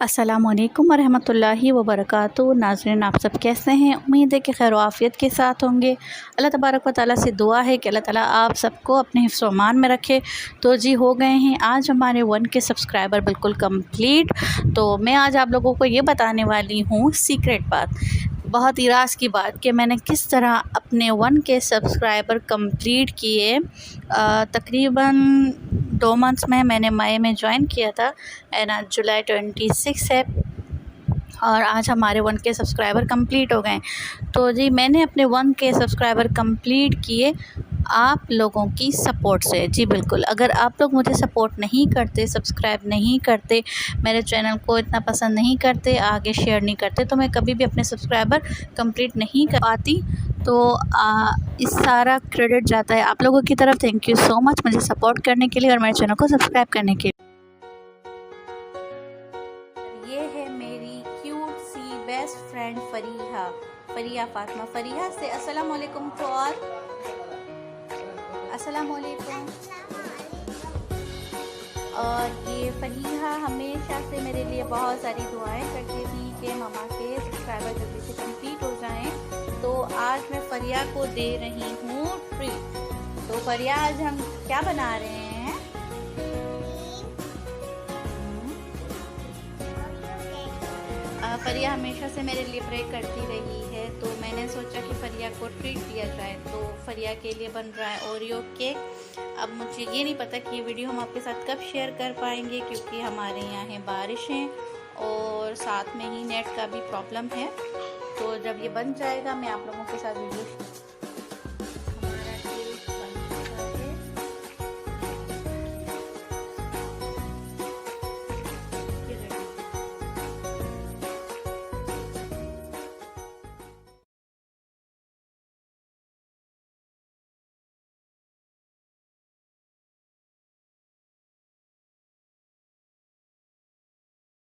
अस्सलाम वालेकुम वरहमतुल्लाहि वबरकातुहू। नाज़रीन, आप सब कैसे हैं? उम्मीद है कि खैर आफ़ियत के साथ होंगे। अल्लाह तबारक व तआला से दुआ है कि अल्लाह ताला आप सबको अपने हिफ्ज़ व अमान में रखे। तो जी हो गए हैं आज हमारे 1K सब्सक्राइबर बिल्कुल कंप्लीट। तो मैं आज आप लोगों को ये बताने वाली हूँ सीक्रेट बात, बहुत ही राज की बात कि मैंने किस तरह अपने 1K सब्सक्राइबर कंप्लीट किए। तकरीबन 2 मंथ्स में मैंने मई में ज्वाइन किया था एंड आज जुलाई 26 है और आज हमारे 1K सब्सक्राइबर कंप्लीट हो गए। तो जी मैंने अपने 1K सब्सक्राइबर कंप्लीट किए आप लोगों की सपोर्ट से। जी बिल्कुल, अगर आप लोग मुझे सपोर्ट नहीं करते, सब्सक्राइब नहीं करते, मेरे चैनल को इतना पसंद नहीं करते, आगे शेयर नहीं करते, तो मैं कभी भी अपने सब्सक्राइबर कंप्लीट नहीं कर पाती। तो इस सारा क्रेडिट जाता है आप लोगों की तरफ। थैंक यू सो मच मुझे सपोर्ट करने के लिए और मेरे चैनल को सब्सक्राइब करने के लिए। ये है मेरी क्यूट सी बेस्ट फ्रेंड फरिया फातिमा। फरिया से अस्सलाम वालेकुम टू ऑल। अस्सलाम वालेकुम। और ये फरिया हमेशा से मेरे लिए बहुत सारी दुआएं करती थी कि मामा के सब्सक्राइबर जल्दी से कंप्लीट हो जाएं। तो आज मैं फरिया को दे रही हूँ ट्रीट। तो फरिया आज हम क्या बना रहे हैं? फरिया हमेशा से मेरे लिए प्रे करती रही है, तो मैंने सोचा कि फरिया को ट्रीट दिया जाए। तो फरिया के लिए बन रहा है ओरियो केक। अब मुझे ये नहीं पता कि ये वीडियो हम आपके साथ कब शेयर कर पाएंगे, क्योंकि हमारे यहाँ है बारिशें और साथ में ही नेट का भी प्रॉब्लम है। तो जब ये बन जाएगा मैं आप लोगों के साथ वीडियो